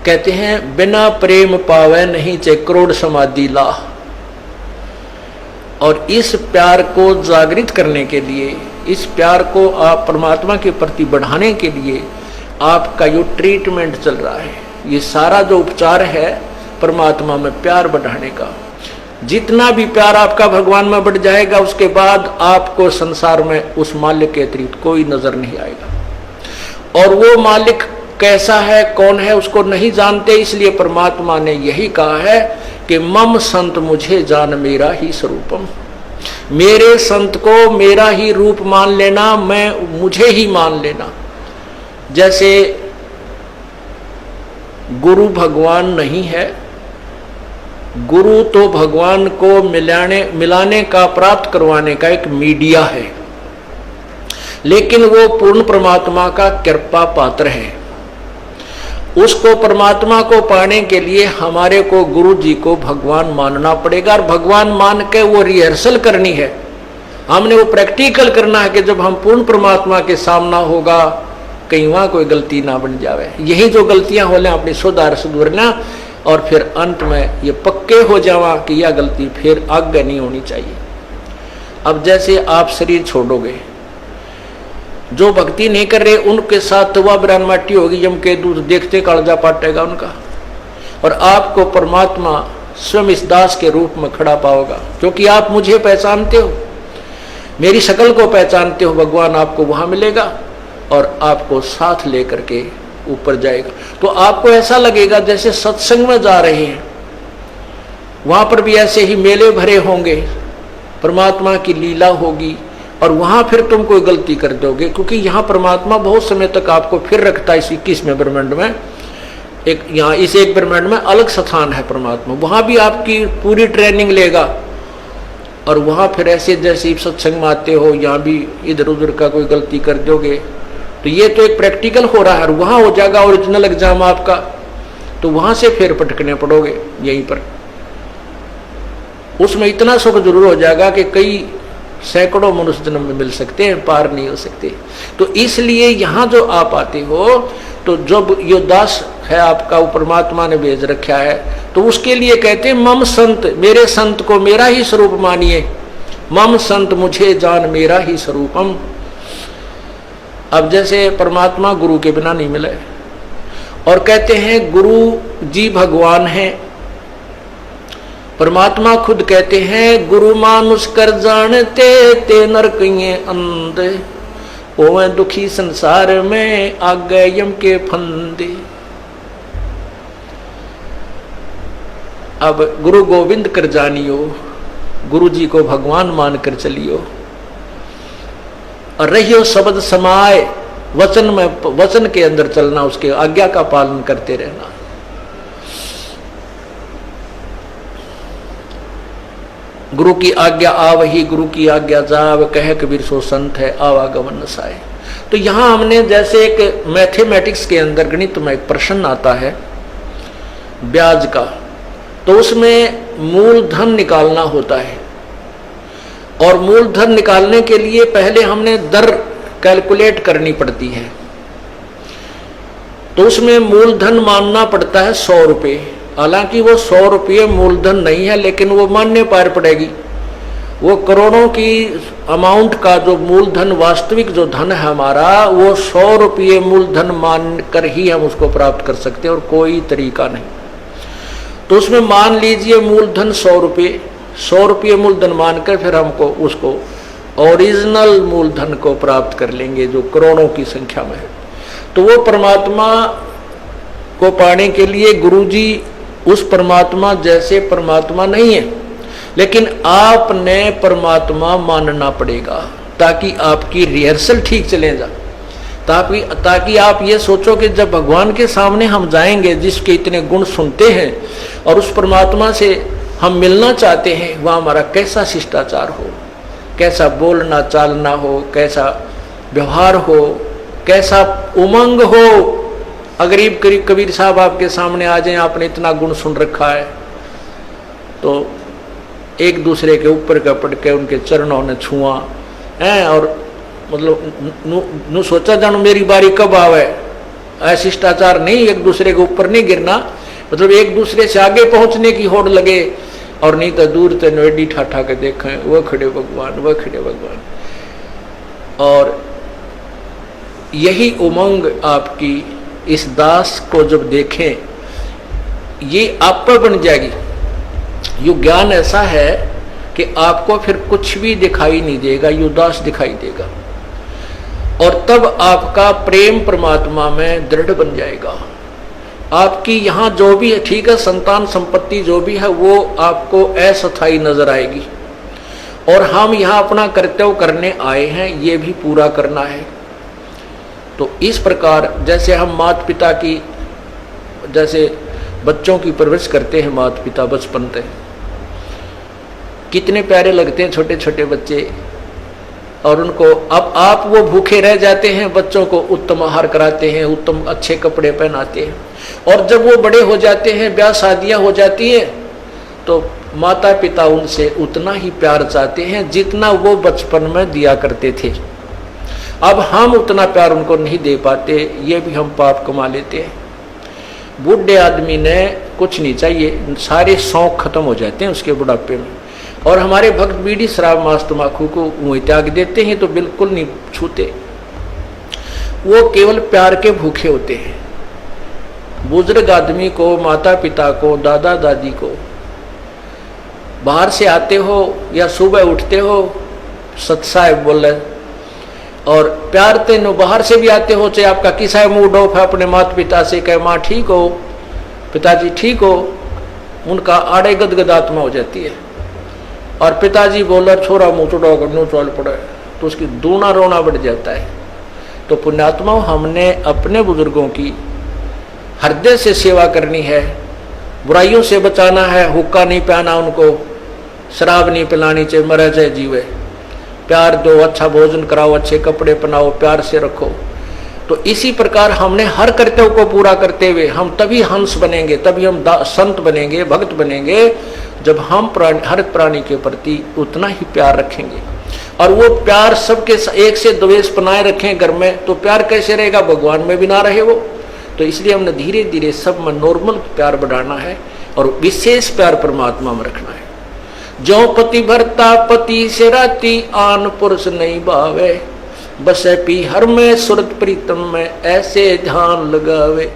कहते हैं बिना प्रेम पावे नहीं चे करोड़ समाधि ला। और इस प्यार को जागृत करने के लिए, इस प्यार को आप परमात्मा के प्रति बढ़ाने के लिए आपका जो ट्रीटमेंट चल रहा है, ये सारा जो उपचार है परमात्मा में प्यार बढ़ाने का। जितना भी प्यार आपका भगवान में बढ़ जाएगा, उसके बाद आपको संसार में उस मालिक के अतिरिक्त कोई नजर नहीं आएगा। और वो मालिक कैसा है, कौन है, उसको नहीं जानते। इसलिए परमात्मा ने यही कहा है कि मम संत मुझे जान मेरा ही स्वरूपम। मेरे संत को मेरा ही रूप मान लेना, मैं मुझे ही मान लेना। जैसे गुरु भगवान नहीं है, गुरु तो भगवान को मिलाने का, प्राप्त करवाने का एक मीडिया है, लेकिन वो पूर्ण परमात्मा का कृपा पात्र है। उसको परमात्मा को पाने के लिए हमारे को गुरु जी को भगवान मानना पड़ेगा। और भगवान मान के वो रिहर्सल करनी है, हमने वो प्रैक्टिकल करना है कि जब हम पूर्ण परमात्मा के सामना होगा कहीं वहां कोई गलती ना बन जावे। यही जो गलतियां हो लें अपनी सुधारना, और फिर अंत में ये पक्के हो जावा कि यह गलती फिर आगे नहीं होनी चाहिए। अब जैसे आप शरीर छोड़ोगे, जो भक्ति नहीं कर रहे उनके साथ तो वह ब्राह्मण माटी होगी, यम के दूध देखते कालजा पाटेगा उनका। और आपको परमात्मा स्वयं इस दास के रूप में खड़ा पाओगा, क्योंकि आप मुझे पहचानते हो, मेरी शक्ल को पहचानते हो। भगवान आपको वहां मिलेगा और आपको साथ लेकर के ऊपर जाएगा। तो आपको ऐसा लगेगा जैसे सत्संग में जा रहे हैं। वहां पर भी ऐसे ही मेले भरे होंगे, परमात्मा की लीला होगी, और वहां फिर तुम कोई गलती कर दोगे, क्योंकि यहाँ परमात्मा बहुत समय तक आपको फिर रखता है। इस 21वें ब्रह्मांड में एक, यहाँ इस एक ब्रह्मांड में अलग स्थान है परमात्मा, वहां भी आपकी पूरी ट्रेनिंग लेगा। और वहां फिर ऐसे जैसे सत्संग में आते हो, यहाँ भी इधर उधर का कोई गलती कर दोगे तो ये तो एक प्रैक्टिकल हो रहा है, और वहां हो जाएगा ओरिजिनल एग्जाम आपका, तो वहां से फिर पटकने पड़ोगे यहीं पर। उसमें इतना सुख जरूर हो जाएगा कि कई सैकड़ों मनुष्य जन्म में मिल सकते हैं, पार नहीं हो सकते। तो इसलिए यहां जो आप आते हो, तो जब यो दास है आपका, वो परमात्मा ने भेज रखा है, तो उसके लिए कहते हैं मम संत, मेरे संत को मेरा ही स्वरूप मानिए। मम संत मुझे जान मेरा ही स्वरूपम। अब जैसे परमात्मा गुरु के बिना नहीं मिले, और कहते हैं गुरु जी भगवान है। परमात्मा खुद कहते हैं गुरु मानुष कर जानते ते नरकिए अंधे, ओवे दुखी संसार में आगे यम के फंदे। अब गुरु गोविंद कर जानियो, गुरु जी को भगवान मान कर चलियो, और रहियो शब्द समाए, वचन में, वचन के अंदर चलना, उसके आज्ञा का पालन करते रहना। गुरु की आज्ञा आवही, गुरु की आज्ञा जाव, कह कबीर सो संत है आवागमन नसाए। तो यहां हमने जैसे एक मैथमेटिक्स के अंदर गणित में एक प्रश्न आता है ब्याज का, तो उसमें मूलधन निकालना होता है, और मूलधन निकालने के लिए पहले हमने दर कैलकुलेट करनी पड़ती है। तो उसमें मूलधन मानना पड़ता है 100 रुपये। हालांकि वो 100 रुपये मूलधन नहीं है, लेकिन वो मान्य पार पड़ेगी। वो करोड़ों की अमाउंट का जो मूलधन, वास्तविक जो धन है हमारा, वो 100 रुपये मूलधन मान कर ही हम उसको प्राप्त कर सकते हैं, और कोई तरीका नहीं। तो उसमें मान लीजिए मूलधन 100 रुपये, 100 रुपये मूलधन मानकर फिर हमको उसको ओरिजिनल मूलधन को प्राप्त कर लेंगे जो करोड़ों की संख्या में है। तो वो परमात्मा को पाने के लिए गुरुजी उस परमात्मा जैसे परमात्मा नहीं है, लेकिन आपने परमात्मा मानना पड़ेगा, ताकि आपकी रिहर्सल ठीक चले जा, ताकि आप ये सोचो कि जब भगवान के सामने हम जाएंगे, जिसके इतने गुण सुनते हैं, और उस परमात्मा से हम मिलना चाहते हैं, वह हमारा कैसा शिष्टाचार हो, कैसा बोलना चालना हो, कैसा व्यवहार हो, कैसा उमंग हो। अगर कबीर साहब आपके सामने आ जाए, आपने इतना गुण सुन रखा है, तो एक दूसरे के ऊपर का पड़ के उनके चरणों ने छुआ है, और मतलब नु सोचा जानो मेरी बारी कब आवे, अशिष्टाचार नहीं, एक दूसरे के ऊपर नहीं गिरना, मतलब एक दूसरे से आगे पहुंचने की होड़ लगे, और नहीं तो दूर से नोडी ठाठा के देखें वह खड़े भगवान, वह खड़े भगवान। और यही उमंग आपकी इस दास को जब देखें, ये आप पर बन जाएगी। ये ज्ञान ऐसा है कि आपको फिर कुछ भी दिखाई नहीं देगा, ये दास दिखाई देगा, और तब आपका प्रेम परमात्मा में दृढ़ बन जाएगा। आपकी यहाँ जो भी है, ठीक है, संतान संपत्ति जो भी है वो आपको अस्थायी नजर आएगी, और हम यहाँ अपना कर्तव्य करने आए हैं, ये भी पूरा करना है। तो इस प्रकार जैसे हम माता पिता की, जैसे बच्चों की परवरिश करते हैं माता पिता बचपन से, कितने प्यारे लगते हैं छोटे छोटे बच्चे, और उनको अब आप वो भूखे रह जाते हैं, बच्चों को उत्तम आहार कराते हैं, उत्तम अच्छे कपड़े पहनाते हैं, और जब वो बड़े हो जाते हैं, ब्याह शादियां हो जाती हैं, तो माता पिता उनसे उतना ही प्यार चाहते हैं जितना वो बचपन में दिया करते थे। अब हम उतना प्यार उनको नहीं दे पाते, ये भी हम पाप कमा लेते हैं। बूढ़े आदमी ने कुछ नहीं चाहिए, सारे शौक खत्म हो जाते हैं उसके बुढ़ापे में, और हमारे भक्त बीड़ी शराब मांस तम्बाकू को मुँह त्याग देते हैं, तो बिल्कुल नहीं छूते, वो केवल प्यार के भूखे होते हैं। बुजुर्ग आदमी को, माता पिता को, दादा दादी को, बाहर से आते हो या सुबह उठते हो, सत्साहेब बोले, और प्यार तेनो बाहर से भी आते हो, चाहे आपका किसा मूड ऑफ है, अपने माता पिता से कहे माँ ठीक हो, पिताजी ठीक हो, उनका आड़े गदगद आत्मा हो जाती है, और पिताजी बोले छोरा मुँह चुड़ाओ करनो चल पड़े, तो उसकी दूना रोना बढ़ जाता है। तो पुण्यात्माओं, हमने अपने बुजुर्गों की हृदय से सेवा करनी है, बुराइयों से बचाना है, हुक्का नहीं पिलाना उनको, शराब नहीं पिलानी, चाहे मरे चाहे जीवे, प्यार दो, अच्छा भोजन कराओ, अच्छे कपड़े पहनाओ, प्यार से रखो। तो इसी प्रकार हमने हर कर्तव्य को पूरा करते हुए हम तभी हंस बनेंगे, तभी हम संत बनेंगे, भक्त बनेंगे, जब हम हर प्राणी के प्रति उतना ही प्यार रखेंगे। और वो प्यार सबके एक से द्वेष बनाए रखें घर में, तो प्यार कैसे रहेगा, भगवान में भी ना रहे वो। तो इसलिए हमने धीरे धीरे सब में नॉर्मल प्यार बढ़ाना है, और विशेष प्यार परमात्मा में रखना है। जो पति भरता पति से राती, आन पुरुष नहीं भावे, बसे पी हर में सुरत प्रीतम में, ऐसे ध्यान लगावे।